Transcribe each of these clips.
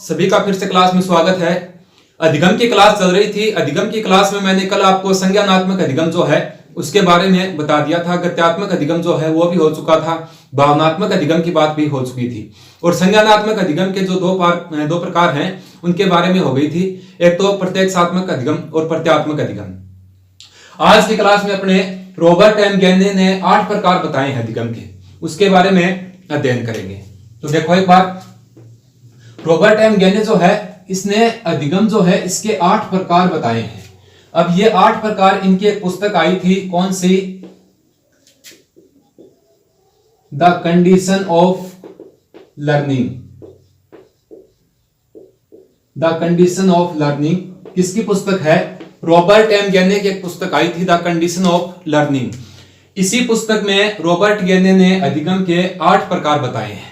सभी का फिर से क्लास में स्वागत है। अधिगम की क्लास चल रही थी। अधिगम की क्लास में मैंने कल आपको संज्ञानात्मक अधिगम जो है उसके बारे में बता दिया था। गत्यात्मक अधिगम जो है वो भी हो चुका था। भावनात्मक अधिगम की बात भी हो चुकी थी और संज्ञानात्मक अधिगम के जो दो प्रकार हैं उनके बारे में हो गई थी। एक तो प्रत्यक्षात्मक अधिगम और प्रत्यात्मक अधिगम। आज की क्लास में अपने रॉबर्ट एम गैने ने 8 प्रकार बताए हैं अधिगम के, उसके बारे में अध्ययन करेंगे। तो देखो एक बार, रॉबर्ट एम गैने जो है इसने अधिगम जो है इसके 8 प्रकार बताए हैं। अब ये 8 प्रकार, इनकी एक पुस्तक आई थी, कौन सी? The condition of learning. The condition of learning किसकी पुस्तक है? रॉबर्ट एम गैने की एक पुस्तक आई थी, द कंडीशन ऑफ लर्निंग। इसी पुस्तक में रॉबर्ट गैने ने अधिगम के 8 प्रकार बताए हैं।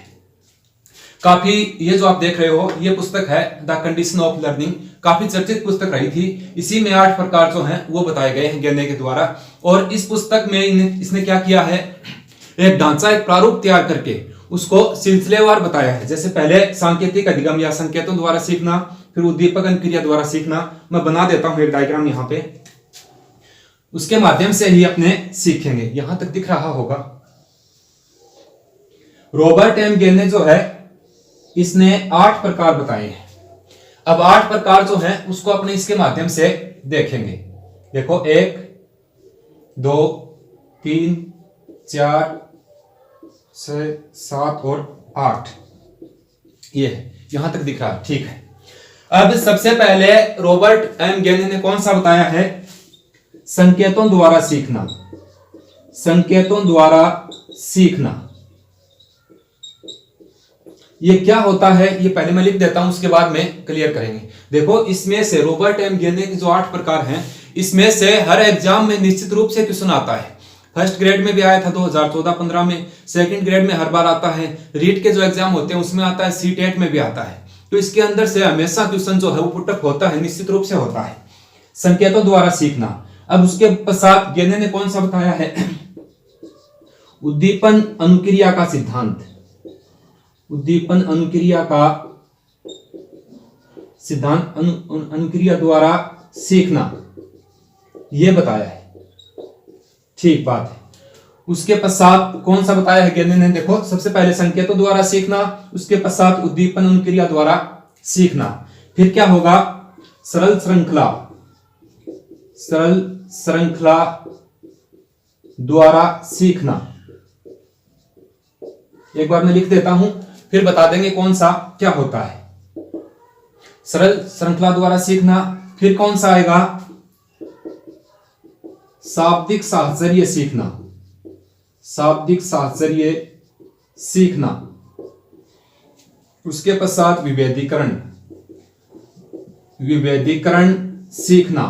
काफी, ये जो आप देख रहे हो ये पुस्तक है द कंडीशन ऑफ लर्निंग, काफी चर्चित पुस्तक रही थी। इसी में 8 प्रकार जो हैं वो बताए गए हैं गैने के द्वारा। और इस पुस्तक में इसने क्या किया है, एक ढांचा, एक प्रारूप तैयार करके उसको सिलसिलेवार बताया है। जैसे पहले सांकेतिक अधिगम या संकेतों द्वारा सीखना, फिर उद्दीपक क्रिया द्वारा सीखना। मैं बना देता हूं एक डायग्राम यहां पे, उसके माध्यम से ही अपने सीखेंगे। यहां तक दिख रहा होगा। रॉबर्ट एम गैने जो है इसने 8 प्रकार बताए हैं। अब 8 प्रकार जो हैं उसको अपने इसके माध्यम से देखेंगे। देखो 1, 2, 3, 4, 6, 7 और 8, ये है, यहां तक दिख रहा, ठीक है। अब सबसे पहले रॉबर्ट एम गैने ने कौन सा बताया है? संकेतों द्वारा सीखना। संकेतों द्वारा सीखना ये क्या होता है, ये पहले मैं लिख देता हूं, उसके बाद में क्लियर करेंगे। देखो इसमें से रॉबर्ट एम गैने के जो 8 प्रकार हैं, इसमें से हर एग्जाम में निश्चित रूप से क्वेश्चन आता है। फर्स्ट ग्रेड में भी आया था 2014-15 में, सेकंड ग्रेड में हर बार आता है, रीट के जो एग्जाम होते हैं उसमें आता है, सीटेट में भी आता है। तो इसके अंदर से हमेशा क्वेश्चन जो है वो पुटअप होता है, निश्चित रूप से होता है। संकेतों द्वारा सीखना। अब उसके पश्चात गैने ने कौन सा बताया है? उद्दीपन अनुक्रिया का सिद्धांत। उद्दीपन अनुक्रिया का सिद्धांत, अनुक्रिया द्वारा सीखना, यह बताया है। ठीक बात है। उसके पश्चात कौन सा बताया है गैने ने? देखो सबसे पहले संकेतों द्वारा सीखना, उसके पश्चात उद्दीपन अनुक्रिया द्वारा सीखना, फिर क्या होगा? सरल श्रृंखला। सरल श्रृंखला द्वारा सीखना। एक बार मैं लिख देता हूं, फिर बता देंगे कौन सा क्या होता है। सरल श्रृंखला द्वारा सीखना, फिर कौन सा आएगा? शाब्दिक साहचर्य सीखना। शाब्दिक साहचर्य सीखना। उसके पश्चात विभेदीकरण। विभेदीकरण सीखना।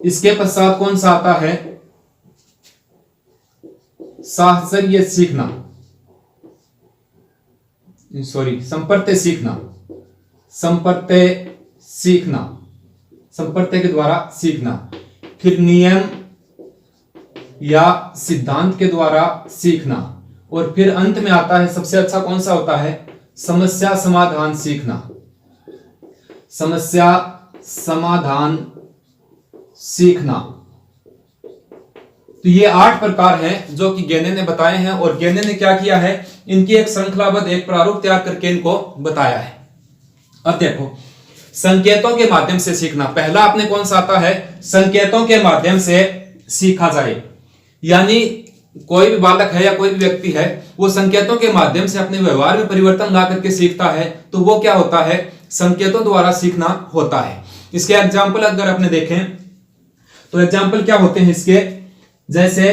इसके पश्चात कौन सा आता है? साहचर्य सीखना, सॉरी, संपर्त्य सीखना। संपर्त्य सीखना, संपर्त्य के द्वारा सीखना, फिर नियम या सिद्धांत के द्वारा सीखना, और फिर अंत में आता है सबसे अच्छा कौन सा होता है? समस्या समाधान सीखना। समस्या समाधान सीखना। तो ये 8 प्रकार हैं जो कि गैने ने बताए हैं। और गैने ने क्या किया है, इनकी एक श्रृंखलाबद्ध, एक प्रारूप तैयार करके इनको बताया है। अब देखो, संकेतों के माध्यम से सीखना। पहला आपने कौन सा आता है? संकेतों के माध्यम से सीखा जाए। यानी कोई भी बालक है या कोई भी व्यक्ति है, वो संकेतों के माध्यम से अपने व्यवहार में परिवर्तन ला करके सीखता है, तो वो क्या होता है? संकेतों द्वारा सीखना होता है। इसके एग्जाम्पल अगर आपने देखें तो एग्जाम्पल क्या होते हैं इसके? जैसे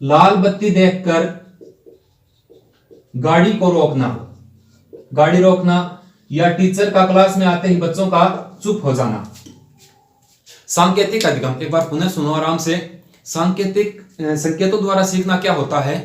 लाल बत्ती देखकर गाड़ी को रोकना, गाड़ी रोकना, या टीचर का क्लास में आते ही बच्चों का चुप हो जाना। सांकेतिक अधिगम, एक बार पुनः सुनो आराम से। संकेतों द्वारा सीखना क्या होता है?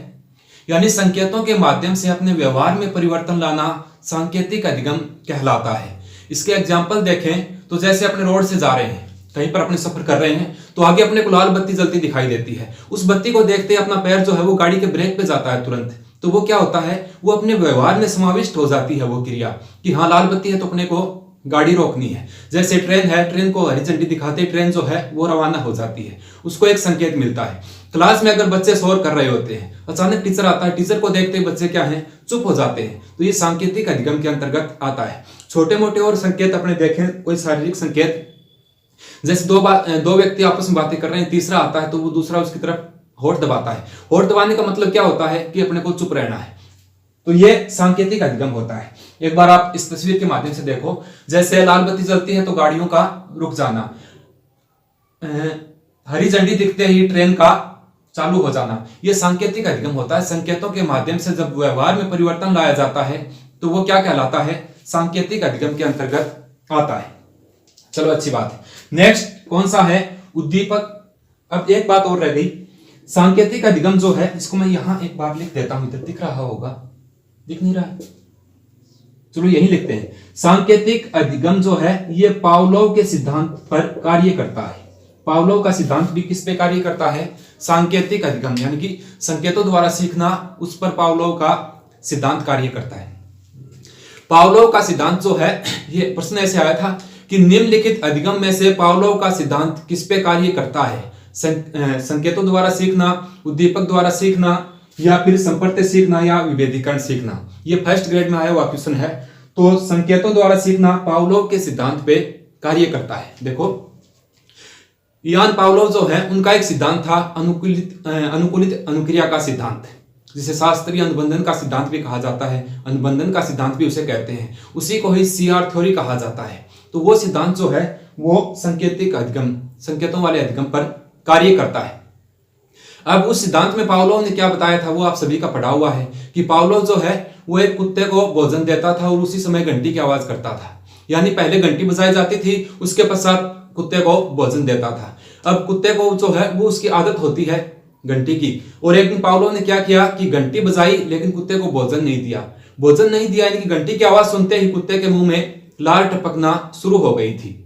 यानी संकेतों के माध्यम से अपने व्यवहार में परिवर्तन लाना सांकेतिक अधिगम कहलाता है। इसके एग्जाम्पल देखें तो जैसे अपने रोड से जा रहे हैं, कहीं पर अपने सफर कर रहे हैं, तो आगे अपने को लाल बत्ती जलती दिखाई देती है। उस बत्ती को देखते ही अपना पैर जो है वो गाड़ी के ब्रेक पे जाता है तुरंत। तो वो क्या होता है, वो अपने व्यवहार में समाविष्ट हो जाती है वो क्रिया कि हाँ लाल बत्ती है तो अपने को गाड़ी रोकनी है। जैसे ट्रेन है, ट्रेन को हरी झंडी दिखाते ही ट्रेन जो है वो रवाना हो जाती है, उसको एक संकेत मिलता है। क्लास में अगर बच्चे शोर कर रहे होते हैं, अचानक टीचर आता है, टीचर को देखते ही बच्चे क्या हैं, चुप हो जाते हैं, तो ये सांकेतिक अधिगम के अंतर्गत आता है। छोटे मोटे और संकेत अपने देखें, कोई शारीरिक संकेत, जैसे दो व्यक्ति आपस में बातें कर रहे हैं, तीसरा आता है तो वो दूसरा उसकी तरफ होठ दबाता है। होठ दबाने का मतलब क्या होता है कि अपने को चुप रहना है, तो ये सांकेतिक अधिगम होता है। एक बार आप इस तस्वीर के माध्यम से देखो, जैसे लाल बत्ती जलती है तो गाड़ियों का रुक जाना, हरी झंडी दिखते ही ट्रेन का चालू हो जाना, ये सांकेतिक अधिगम होता है। संकेतों के माध्यम से जब व्यवहार में परिवर्तन लाया जाता है तो वो क्या कहलाता है, सांकेतिक अधिगम के अंतर्गत आता है। चलो अच्छी बात है। नेक्स्ट कौन सा है, उद्दीपक। अब एक बात और रह गई, सांकेतिक अधिगम जो है, इसको मैं यहां एक बार लिख देता हूं, इधर दिख रहा होगा, दिख नहीं रहा, चलो यही लिखते हैं। सांकेतिक अधिगम जो है ये पावलोव के सिद्धांत पर कार्य करता है। पावलोव का सिद्धांत भी किस पे कार्य करता है, सांकेतिक अधिगम, यानी कि संकेतों द्वारा सीखना, उस पर पावलोव का सिद्धांत कार्य करता है। पावलोव का सिद्धांत जो है, ये प्रश्न ऐसे आया था कि निम्नलिखित अधिगम में से पावलोव का सिद्धांत किस पे कार्य करता है, संकेतों द्वारा सीखना, उद्दीपक द्वारा सीखना, या फिर संपर्क सीखना, या विभेदीकरण सीखना। ये फर्स्ट ग्रेड में आया हुआ क्वेश्चन है। तो संकेतों द्वारा सीखना पावलोव के सिद्धांत पे कार्य करता है। देखो यान पावलोव जो है, उनका एक सिद्धांत था अनुकूलित अनुक्रिया का सिद्धांत, जिसे शास्त्रीय अनुबंधन का सिद्धांत भी कहा जाता है, अनुबंधन का सिद्धांत भी उसे कहते हैं, उसी को ही सीआर थ्योरी कहा जाता है। तो वो सिद्धांत जो है वो सांकेतिक अधिगम, संकेतों वाले अधिगम पर कार्य करता है। अब उस सिद्धांत में पावलोव ने क्या बताया था, वो आप सभी का पढ़ा हुआ है कि पावलोव जो है वो एक कुत्ते को भोजन देता था और उसी समय घंटी की आवाज करता था, यानी पहले घंटी बजाई जाती थी, उसके पश्चात कुत्ते को भोजन देता था। अब कुत्ते को जो है वो उसकी आदत होती है घंटी की, और एक दिन पावलोव ने क्या किया कि घंटी बजाई लेकिन कुत्ते को भोजन नहीं दिया। भोजन नहीं दिया यानी कि घंटी की आवाज सुनते ही कुत्ते के मुंह में लार टपकना शुरू हो गई थी।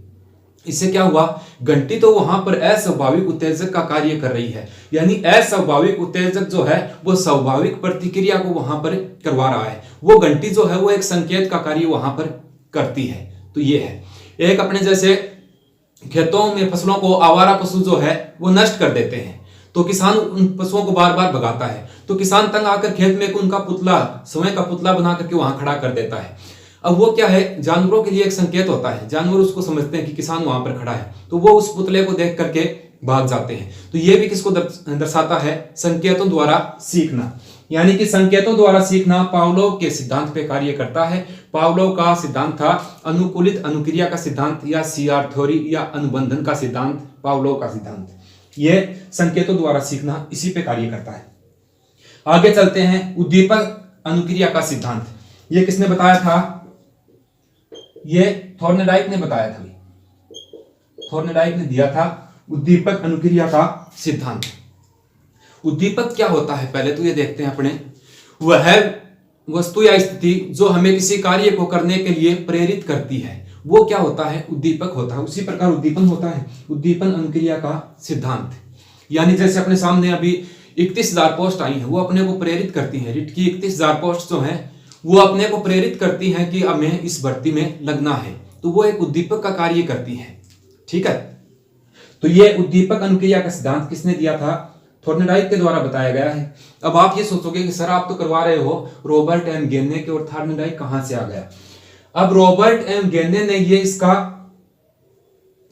इससे क्या हुआ, घंटी तो वहां पर अस्वाभाविक उत्तेजक का कार्य कर रही है, यानी अस्वाभाविक उत्तेजक जो है वो स्वाभाविक प्रतिक्रिया को वहां पर करवा रहा है। वो घंटी जो है वो एक संकेत का कार्य वहां पर करती है। तो ये है एक, अपने जैसे खेतों में फसलों को आवारा पशु जो है वो नष्ट कर देते हैं, तो किसान उन पशुओं को बार बार भगाता है, तो किसान तंग आकर खेत में उनका पुतला, समय का पुतला बना करके वहां खड़ा कर देता है। अब वो क्या है, जानवरों के लिए एक संकेत होता है, जानवर उसको समझते हैं कि किसान वहां पर खड़ा है, तो वो उस पुतले को देख करके भाग जाते हैं। तो ये भी किसको दर्शाता है, संकेतों द्वारा सीखना, यानी कि संकेतों द्वारा सीखना पावलोव के सिद्धांत पे कार्य करता है। पावलोव का सिद्धांत था अनुकूलित अनुक्रिया का सिद्धांत, या सीआर थ्योरी, या अनुबंधन का सिद्धांत, पावलोव का सिद्धांत। ये संकेतों द्वारा सीखना इसी पे कार्य करता है। आगे चलते हैं, उद्दीपक अनुक्रिया का सिद्धांत। ये किसने बताया था, ये थॉर्नडाइक ने बताया था। थॉर्नडाइक ने दिया था उद्दीपक अनुक्रिया का सिद्धांत। उद्दीपक क्या होता है, पहले तो ये देखते हैं अपने, वह है वस्तु या स्थिति जो हमें किसी कार्य को करने के लिए प्रेरित करती है, वो क्या होता है, उद्दीपक होता है। उसी प्रकार उद्दीपन होता है, उद्दीपन अनुक्रिया का सिद्धांत। यानी जैसे अपने सामने अभी 31,000 पोस्ट आई है, वो अपने को प्रेरित करती है। रिट की 31,000 पोस्ट जो है वो अपने को प्रेरित करती है कि हमें इस भर्ती में लगना है, तो वो एक उद्दीपक का कार्य करती है। ठीक है, तो ये उद्दीपक अनुक्रिया का सिद्धांत किसने दिया था, थॉर्नडाइक के द्वारा बताया गया है। अब आप ये सोचोगे कि सर आप तो करवा रहे हो रॉबर्ट एम गेने के, और थॉर्नडाइक कहां से आ गया। अब रॉबर्ट एम गेने ने ये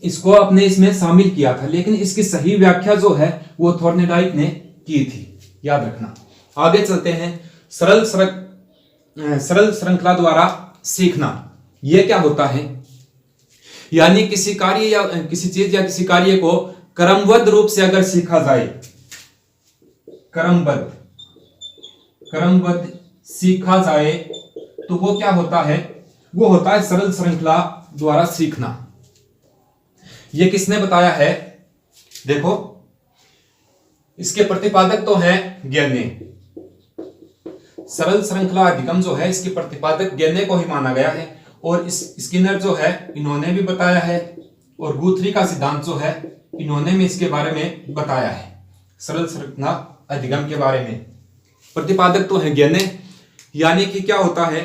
इसको अपने इसमें शामिल किया था, लेकिन इसकी सही व्याख्या जो है वो थॉर्नडाइक ने की थी, याद रखना। आगे चलते हैं, सरल श्रृंखला द्वारा सीखना। यह क्या होता है, यानी किसी कार्य या किसी चीज या किसी कार्य को क्रमबद्ध रूप से अगर सीखा जाए, क्रमबद्ध सीखा जाए तो वो क्या होता है, वो होता है सरल श्रृंखला द्वारा सीखना। ये किसने बताया है, देखो इसके प्रतिपादक तो हैं गेने। सरल श्रृंखला अधिगम जो है इसके प्रतिपादक गेने को ही माना गया है, और स्किनर जो है इन्होंने भी बताया है, और गुथरी का सिद्धांत जो है इन्होंने भी इसके बारे में बताया है, सरल श्रृंखला अधिगम के बारे में। प्रतिपादक तो है ज्ञाने, यानी कि क्या होता है,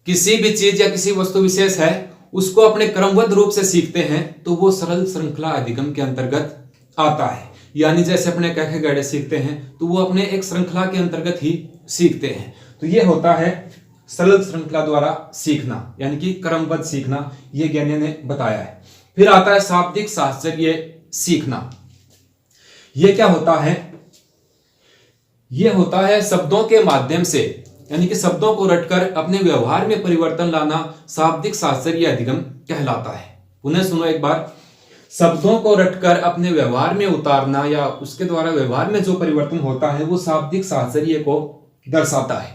किसी भी चीज या किसी वस्तु विशेष है उसको अपने क्रमबद्ध रूप से सीखते हैं तो वो सरल श्रृंखला अधिगम के अंतर्गत आता है। यानी जैसे अपने कहे गढ़े सीखते हैं तो वो अपने एक श्रृंखला के अंतर्गत ही सीखते हैं। तो ये होता है सरल श्रृंखला द्वारा सीखना, यानी कि क्रमबद्ध सीखना, ये ज्ञानी ने बताया है। फिर आता है शाब्दिक साहचर्य सीखना। ये क्या होता है, ये होता है शब्दों के माध्यम से, यानी कि शब्दों को रटकर अपने व्यवहार में परिवर्तन लाना शाब्दिक साहचर्य अधिगम कहलाता है। पुनः सुनो एक बार, शब्दों को रटकर अपने व्यवहार में उतारना या उसके द्वारा व्यवहार में जो परिवर्तन होता है वो शाब्दिक साहचर्य को दर्शाता है।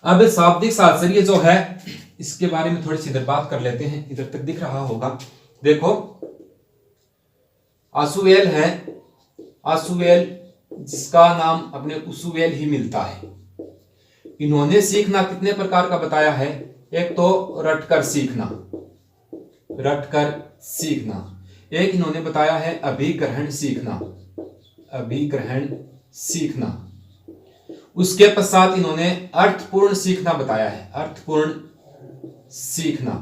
अब शाब्दिक साहचर्य जो है इसके बारे में थोड़ी सी इधर बात कर लेते हैं। इधर तक दिख रहा होगा, देखो आसुवेल है, आसुवेल जिसका नाम अपने उसुवेल ही मिलता है। इन्होंने सीखना कितने प्रकार का बताया है, एक तो रटकर सीखना, रटकर सीखना, एक इन्होंने बताया है अभिग्रहण सीखना, अभिग्रहण सीखना, उसके पश्चात इन्होंने अर्थपूर्ण सीखना बताया है, अर्थपूर्ण सीखना,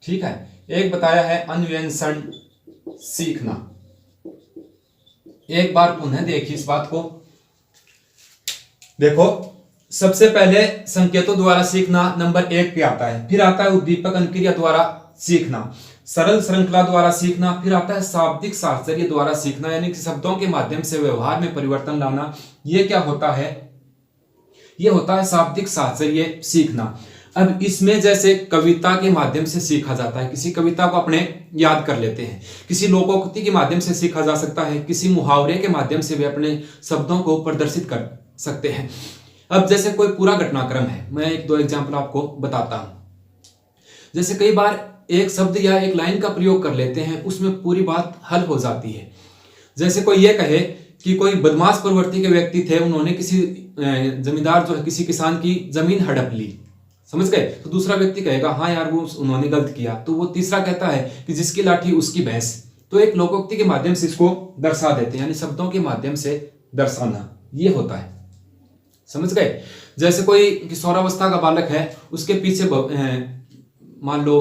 ठीक है। एक बताया है अन्वेषण सीखना। एक बार पुनः देखिए इस बात को, देखो सबसे पहले संकेतों द्वारा सीखना नंबर 1 पे आता है, फिर आता है उद्दीपक अनुक्रिया द्वारा सीखना, सरल श्रृंखला द्वारा सीखना, फिर आता है शाब्दिक साहचर्य द्वारा सीखना, यानी कि शब्दों के माध्यम से व्यवहार में परिवर्तन लाना। ये क्या होता है, ये होता है शाब्दिक साहचर्य सीखना। अब इसमें जैसे कविता के माध्यम से सीखा जाता है, किसी कविता को अपने याद कर लेते हैं, किसी लोकोक्ति के माध्यम से सीखा जा सकता है, किसी मुहावरे के माध्यम से भी अपने शब्दों को प्रदर्शित कर सकते हैं। अब जैसे कोई पूरा घटनाक्रम है, मैं एक दो एग्जाम्पल आपको बताता हूं। जैसे कई बार एक शब्द या एक लाइन का प्रयोग कर लेते हैं, उसमें पूरी बात हल हो जाती है। जैसे कोई ये कहे कि कोई बदमाश प्रवृत्ति के व्यक्ति थे, उन्होंने किसी जमींदार जो है किसी किसान की जमीन हड़प ली, समझ गए, तो दूसरा व्यक्ति कहेगा हाँ यार वो उन्होंने गलत किया, तो वो तीसरा कहता है कि जिसकी लाठी उसकी भैंस। तो एक लोकोक्ति के माध्यम से इसको दर्शा देते हैं, यानी शब्दों के माध्यम से दर्शाना, ये होता है, समझ गए। जैसे कोई किशोरावस्था का बालक है, उसके पीछे मान लो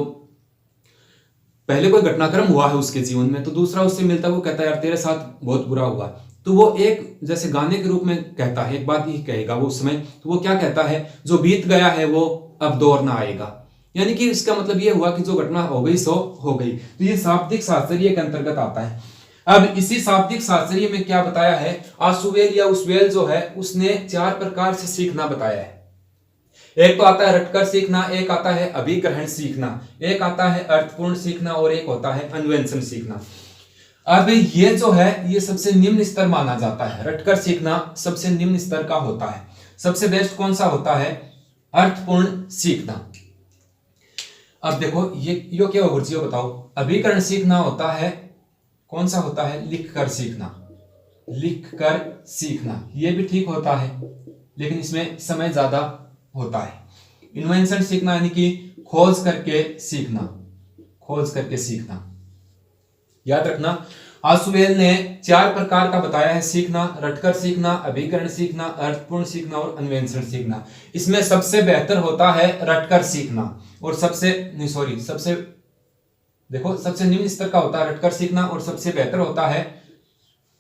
पहले कोई घटनाक्रम हुआ है उसके जीवन में, तो दूसरा उससे मिलता है, वो कहता है यार तेरे साथ बहुत बुरा हुआ, तो वो एक जैसे गाने के रूप में कहता है, एक बात ही कहेगा वो उस समय, तो वो क्या कहता है, जो बीत गया है वो अब दौर ना आएगा। यानी कि इसका मतलब ये हुआ कि जो घटना हो गई सो हो गई। तो ये शाब्दिक साहचर्य के अंतर्गत आता है। अब इसी शाब्दिक साहचर्य में क्या बताया है, आसुवेल या उसवेल जो है उसने 4 प्रकार से सीखना बताया है। एक तो आता है रटकर सीखना, एक आता है अभिग्रहण सीखना, एक आता है अर्थपूर्ण सीखना और एक होता है अन्वेषण सीखना। अब ये जो है ये सबसे निम्न स्तर माना जाता है, रटकर सीखना सबसे निम्न स्तर का होता है। सबसे बेस्ट कौन सा होता है, अर्थपूर्ण सीखना। अब देखो ये क्या गुरुजी बताओ, अभिग्रहण सीखना होता है, कौन सा होता है, लिख कर सीखना, लिख कर सीखना, ये भी ठीक होता है लेकिन इसमें समय ज्यादा होता है। इन्वेंशन सीखना यानी कि खोज करके सीखना, खोज करके सीखना। याद रखना आसुवेल ने 4 प्रकार का बताया है सीखना, रटकर सीखना, अभिग्रहण सीखना, अर्थपूर्ण सीखना और अन्वेषण सीखना। इसमें सबसे बेहतर होता है रटकर सीखना और सबसे निम्न स्तर का होता है रटकर सीखना और सबसे बेहतर होता है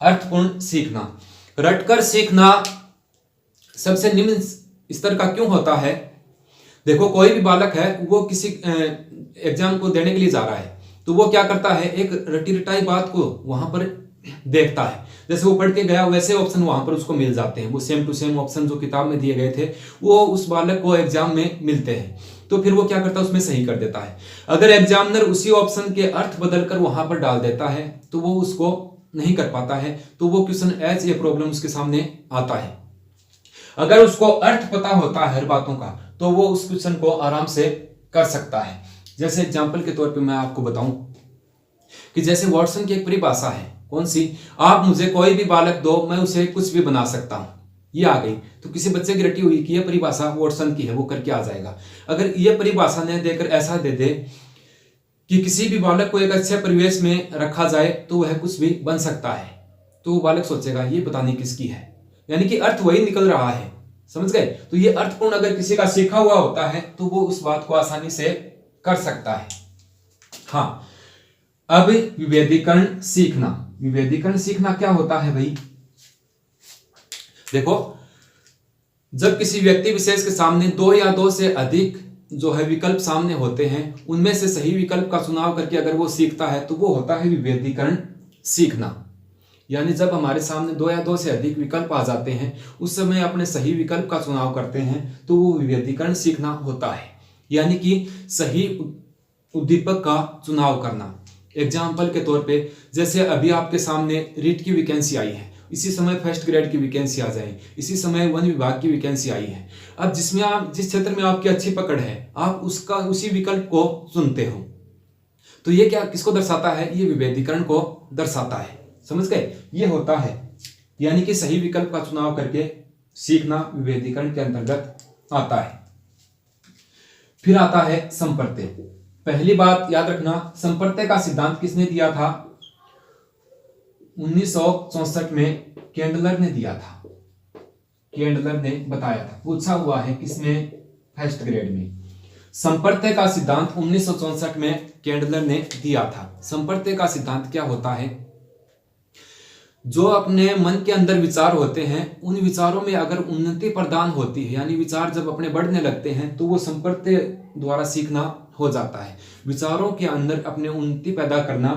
अर्थपूर्ण सीखना। रटकर सीखना सबसे निम्न स्तर का क्यों होता है, देखो कोई भी बालक है वो किसी एग्जाम को देने के लिए जा रहा है, तो वो क्या करता है, एक रटी रटाई बात को वहां पर देखता है, जैसे वो पढ़ के गया वैसे ऑप्शन वहां पर उसको मिल जाते हैं, वो सेम टू सेम ऑप्शन जो किताब में दिए गए थे वो उस बालक को एग्जाम में मिलते हैं, तो फिर वो क्या करता है उसमें सही कर देता है। अगर एग्जामिनर उसी ऑप्शन के अर्थ बदलकर वहां पर डाल देता है तो वो उसको नहीं कर पाता है, तो वो क्वेश्चन एज ए प्रॉब्लम उसके सामने आता है। अगर उसको अर्थ पता होता है हर बातों का तो वो उस क्वेश्चन को आराम से कर सकता है। जैसे एग्जाम्पल के तौर पे मैं आपको बताऊं कि जैसे वॉटसन की एक परिभाषा है, कौन सी, आप मुझे कोई भी बालक दो मैं उसे कुछ भी बना सकता हूं, ये आ गई। तो किसी बच्चे की रटी हुई कि ये परिभाषा वॉटसन की है, वो करके आ जाएगा। अगर ये परिभाषा ने देकर ऐसा दे दे कि किसी भी बालक को एक अच्छे परिवेश में रखा जाए तो वह कुछ भी बन सकता है, तो वो बालक सोचेगा ये पता नहीं किसकी है, यानी कि अर्थ वही निकल रहा है, समझ गए। तो ये अर्थपूर्ण अगर किसी का सीखा हुआ होता है तो वो उस बात को आसानी से कर सकता है। हाँ, अब विभेदीकरण सीखना। विभेदीकरण सीखना क्या होता है भाई? देखो, जब किसी व्यक्ति विशेष के सामने दो या दो से अधिक जो है विकल्प सामने होते हैं, उनमें से सही विकल्प का चुनाव करके अगर वो सीखता है तो वो होता है विभेदीकरण सीखना। यानी जब हमारे सामने दो या दो से अधिक विकल्प आ जाते हैं, उस समय अपने सही विकल्प का चुनाव करते हैं, तो वो विभेदीकरण सीखना होता है। यानी कि सही उद्दीपक का चुनाव करना। एग्जाम्पल के तौर पे, जैसे अभी आपके सामने रीट की वैकेंसी आई है, इसी समय फर्स्ट ग्रेड की वैकेंसी आ जाए, इसी समय वन विभाग की वैकेंसी आई है। अब जिसमें आप जिस क्षेत्र में आपकी अच्छी पकड़ है, आप उसका उसी विकल्प को चुनते हो, तो ये क्या किसको दर्शाता है? ये विभेदीकरण को दर्शाता है, समझ गए। ये होता है, यानी कि सही विकल्प का चुनाव करके सीखना विभेदीकरण के अंतर्गत आता है। फिर आता है संपर्त्य। पहली बात याद रखना, संपर्त्य का सिद्धांत किसने दिया था? 1964 में केंडलर ने दिया था। केंडलर ने बताया था, पूछा हुआ है किसमें? फर्स्ट ग्रेड में। संपर्त्य का सिद्धांत 1964 में केंडलर ने दिया था। संपर्त्य का सिद्धांत क्या होता है? जो अपने मन के अंदर विचार होते हैं, उन विचारों में अगर उन्नति प्रदान होती है, यानी विचार जब अपने बढ़ने लगते हैं, तो वो संपर्त्य द्वारा सीखना हो जाता है। विचारों के अंदर अपने उन्नति पैदा करना,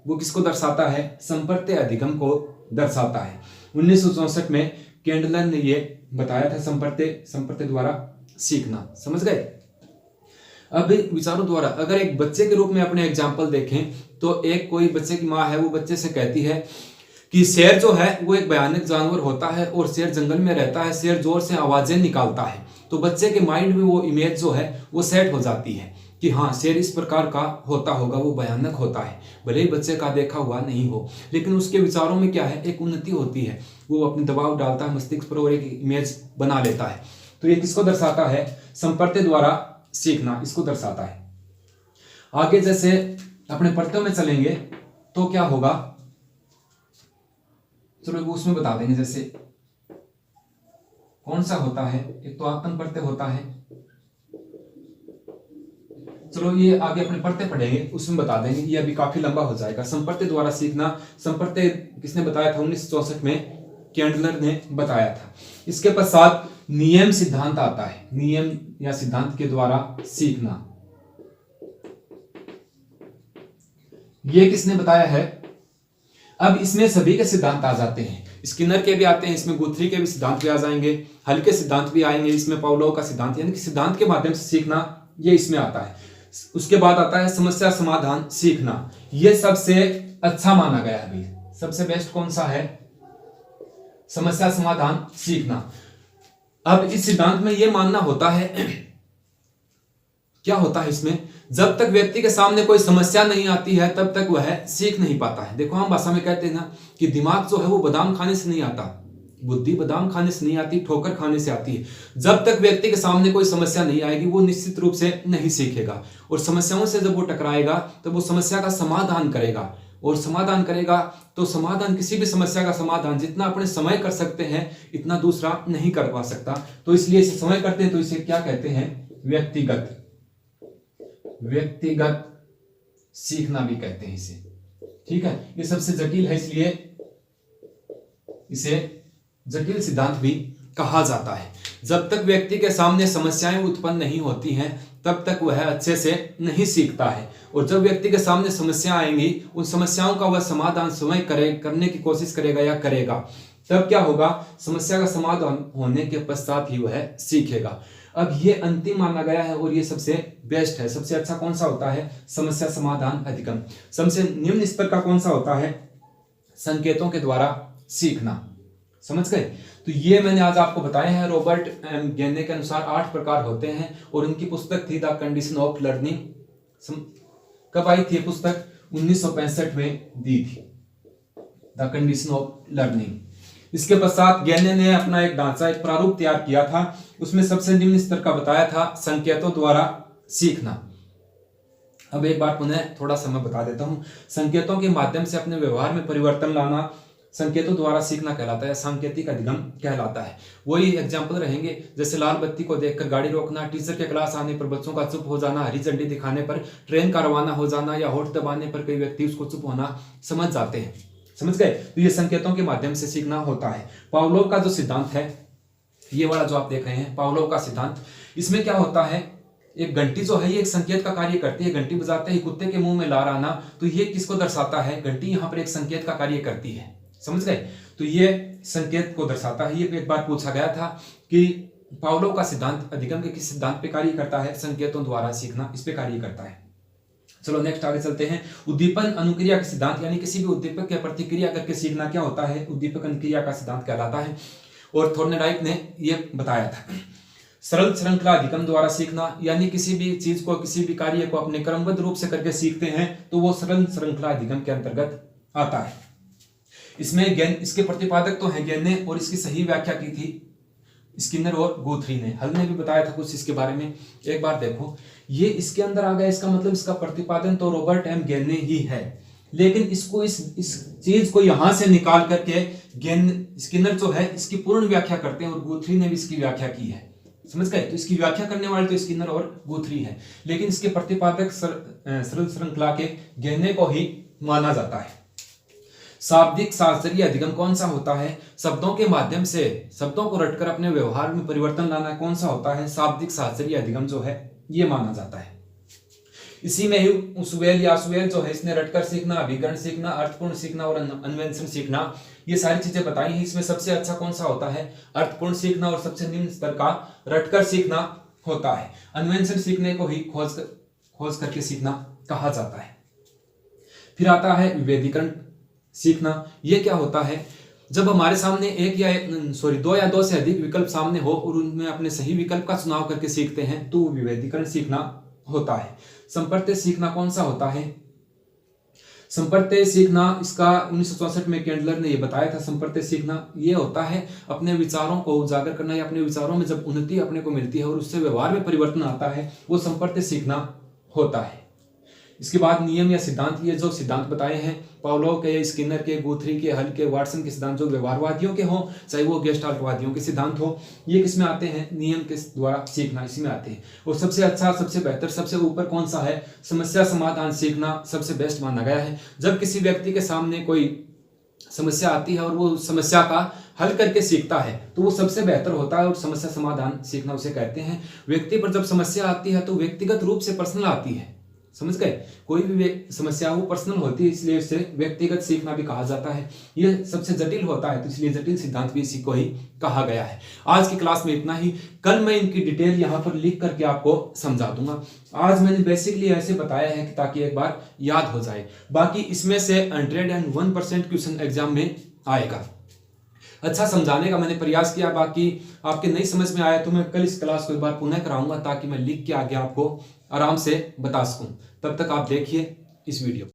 वो किसको दर्शाता है? संपर्त्य अधिगम को दर्शाता है। 1964 में केंडलर ने ये बताया था, संपर्त्य द्वारा सीखना, समझ गए। अब विचारों द्वारा अगर एक बच्चे के रूप में अपने एग्जाम्पल देखें, तो एक कोई बच्चे की माँ है, वो बच्चे से कहती है कि शेर जो है वो एक भयानक जानवर होता है और शेर जंगल में रहता है, शेर जोर से आवाजें निकालता है। तो बच्चे के माइंड में वो इमेज जो है वो सेट हो जाती है कि हाँ, शेर इस प्रकार का होता होगा, वो भयानक होता है। भले ही बच्चे का देखा हुआ नहीं हो, लेकिन उसके विचारों में क्या है? एक उन्नति होती है, वो अपनी दबाव डालता है मस्तिष्क पर और एक इमेज बना लेता है। तो ये किसको दर्शाता है? संपर्त्य द्वारा सीखना इसको दर्शाता है। आगे जैसे अपने प्रत्ययों में चलेंगे तो क्या होगा, चलो वो उसमें बता देंगे। जैसे कौन सा होता है? एक तो आत्म प्रत्यय होता है। चलो ये आगे अपने प्रत्यय पढ़ेंगे, उसमें बता देंगे, ये अभी काफी लंबा हो जाएगा। संपर्त्य द्वारा सीखना, संपर्त्य किसने बताया था? 1964 में केंडलर ने बताया था। इसके पश्चात नियम सिद्धांत आता है। नियम या सिद्धांत के द्वारा सीखना, ये किसने बताया है? अब इसमें सभी के सिद्धांत आ जाते हैं, स्किनर के भी आते हैं, इसमें गुथरी के भी सिद्धांत भी आ जाएंगे, हल के सिद्धांत भी आएंगे, इसमें पावलोव का सिद्धांत, यानी कि सिद्धांत के माध्यम से सीखना, ये इसमें आता है। उसके बाद आता है समस्या समाधान सीखना। ये सबसे अच्छा माना गया है भाई, सबसे बेस्ट कौन सा है? समस्या समाधान सीखना। अब इस सिद्धांत में यह मानना होता है, क्या होता है इसमें? जब तक व्यक्ति के सामने कोई समस्या नहीं आती है तब तक वह सीख नहीं पाता है। देखो, हम भाषा में कहते हैं ना कि दिमाग जो है वो बादाम खाने से नहीं आता, बुद्धि बादाम खाने से नहीं आती, ठोकर खाने से आती है। जब तक व्यक्ति के सामने कोई समस्या नहीं आएगी, वो निश्चित रूप से नहीं सीखेगा। और समस्याओं से जब वो टकराएगा तब वो समस्या का समाधान करेगा, और समाधान करेगा तो समाधान, किसी भी समस्या का समाधान जितना अपने समय कर सकते हैं इतना दूसरा नहीं कर पा सकता। तो इसलिए इसे समय करते हैं, तो इसे क्या कहते हैं? व्यक्तिगत सीखना भी कहते हैं इसे, ठीक है। ये सबसे जटिल है, इसलिए इसे जटिल सिद्धांत भी कहा जाता है। जब तक व्यक्ति के सामने समस्याएं उत्पन्न नहीं होती हैं तब तक वह अच्छे से नहीं सीखता है, और जब व्यक्ति के सामने समस्या आएंगी, उन समस्याओं का वह समाधान स्वयं करने की कोशिश करेगा या करेगा, तब क्या होगा? समस्या का समाधान होने के पश्चात ही वह सीखेगा। अब ये अंतिम माना गया है और ये सबसे बेस्ट है। सबसे अच्छा कौन सा होता है? समस्या समाधान अधिगम। सबसे निम्न स्तर का कौन सा होता है? संकेतों के द्वारा सीखना। समझ गए? तो ये मैंने आज आपको बताए हैं। रॉबर्ट एम गेने के अनुसार 8 प्रकार होते हैं, और उनकी पुस्तक थी द कंडीशन ऑफ लर्निंग। कब आई थी ये पुस्तक? 1965 में दी थी, द कंडीशन ऑफ लर्निंग। इसके पश्चात गेने ने अपना एक ढांचा, एक प्रारूप तैयार किया था। उसमें सबसे निम्न स्तर का बताया था संकेतों द्वारा सीखना। अब एक बार पुनः थोड़ा सा मैं बता देता हूं। संकेतों के माध्यम से अपने व्यवहार में परिवर्तन लाना, संकेतों द्वारा सीखना कहलाता है, सांकेतिक अधिगम कहलाता है। वही एग्जाम्पल रहेंगे, जैसे लाल बत्ती को देखकर गाड़ी रोकना, टीचर के क्लास आने पर बच्चों का चुप हो जाना, हरी झंडी दिखाने पर ट्रेन का रवाना हो जाना, या होठ दबाने पर कई व्यक्ति उसको चुप होना समझ जाते हैं। समझ गए? तो ये संकेतों के माध्यम से सीखना होता है। पावलोव का जो सिद्धांत है, ये वाला जो आप देख रहे हैं पावलोव का सिद्धांत, इसमें क्या होता है, एक घंटी जो है ये एक संकेत का कार्य करती है। घंटी बजाते ही कुत्ते के मुंह में लार आना, तो ये किसको दर्शाता है? घंटी यहाँ पर एक संकेत का कार्य करती है। समझ गए? तो ये संकेत को दर्शाता है। ये एक बार पूछा गया था कि पावलोव का सिद्धांत अधिगम के किस सिद्धांत पे कार्य करता है? संकेतों द्वारा सीखना, इस पे कार्य करता है। चलो नेक्स्ट आगे चलते हैं। उद्दीपन अनुक्रिया का सिद्धांत, यानी किसी भी उद्दीपक की प्रतिक्रिया करके सीखना क्या होता है? उद्दीपक अनुक्रिया का सिद्धांत कहलाता है। और थॉर्नडाइक ने यह बताया था। सरल श्रृंखला अधिगम द्वारा सीखना, यानी किसी भी चीज को, किसी भी कार्य को अपने क्रमबद्ध रूप से करके सीखते हैं तो वो सरल श्रृंखला अधिगम के अंतर्गत आता है। इसमें इसके प्रतिपादक तो हैं गेन ने, और इसकी सही व्याख्या की थी स्किनर और गुथरी ने। हल ने भी बताया था कुछ इसके बारे में। एक बार देखो, ये इसके अंदर आ गया, इसका मतलब इसका प्रतिपादन तो रॉबर्ट एम गेन ने ही है, लेकिन इसको इस चीज को यहां से निकाल करके स्किनर जो है इसकी पूर्ण व्याख्या करते हैं, और गुथरी ने भी इसकी व्याख्या की है। समझ गए? तो इसकी व्याख्या करने वाले तो स्किनर और गुथरी है, लेकिन इसके प्रतिपादक सरल श्रृंखला के गेने को ही माना जाता है। शाब्दिक शास्त्रीय अधिगम कौन सा होता है? शब्दों के माध्यम से शब्दों को रटकर अपने व्यवहार में परिवर्तन लाना कौन सा होता है? शाब्दिक शास्त्रीय अधिगम जो है ये माना जाता है। इसी में ही उसवेल या सुवेल जो है, इसने रटकर सीखना, अभिकरण सीखना, अर्थपूर्ण सीखना और अन्वेषण सीखना, ये सारी चीजें बताई हैं। इसमें सबसे अच्छा कौन सा होता है? अर्थपूर्ण सीखना, और सबसे निम्न स्तर का रटकर सीखना होता है। अन्वेषण सीखने को ही खोज करके सीखना कहा जाता है। फिर आता है विभेदीकरण सीखना। ये क्या होता है? जब हमारे सामने दो या दो से अधिक विकल्प सामने हो और उनमें अपने सही विकल्प का चुनाव करके सीखते हैं तो विभेदीकरण सीखना होता है। संप्रत्यय सीखना कौन सा होता है? संप्रत्यय सीखना, इसका 1964 में केंडलर ने यह बताया था। संप्रत्यय सीखना ये होता है अपने विचारों को उजागर करना, या अपने विचारों में जब उन्नति अपने को मिलती है और उससे व्यवहार में परिवर्तन आता है, वो संप्रत्यय सीखना होता है। इसके बाद नियम या सिद्धांत, ये जो सिद्धांत बताए हैं पावलोव के, स्किनर के, गुथरी के, हल के, वाटसन के सिद्धांत, जो व्यवहारवादियों के हों चाहे वो गेस्टाल्टवादियों के सिद्धांत हो, ये किस में आते हैं? नियम के द्वारा सीखना, इसी में आते हैं। और सबसे अच्छा, सबसे बेहतर, सबसे ऊपर कौन सा है? समस्या समाधान सीखना सबसे बेस्ट माना गया है। जब किसी व्यक्ति के सामने कोई समस्या आती है और वो समस्या का हल करके सीखता है तो वो सबसे बेहतर होता है, और समस्या समाधान सीखना उसे कहते हैं। व्यक्ति पर जब समस्या आती है तो व्यक्तिगत रूप से पर्सनल आती है। समझ गए? कोई भी समस्या वो पर्सनल होती है, इसलिए इसे व्यक्तिगत सीखना भी कहा जाता है। ये सबसे जटिल होता है, तो इसलिए जटिल सिद्धांत भी इसी को ही कहा गया है। आज की क्लास में इतना ही। कल मैं इनकी डिटेल यहाँ पर लिख करके आपको समझा दूंगा। आज मैंने बेसिकली ऐसे बताया है कि ताकि एक बार याद हो जाए। बाकी इसमें से 101% क्वेश्चन एग्जाम में आएगा। अच्छा समझाने का मैंने प्रयास किया। बाकी आपके नहीं समझ में आया तो मैं कल इस क्लास को एक बार पुनः कराऊंगा, ताकि मैं लिख के आगे आपको आराम से बता सकूं। तब तक आप देखिए इस वीडियो।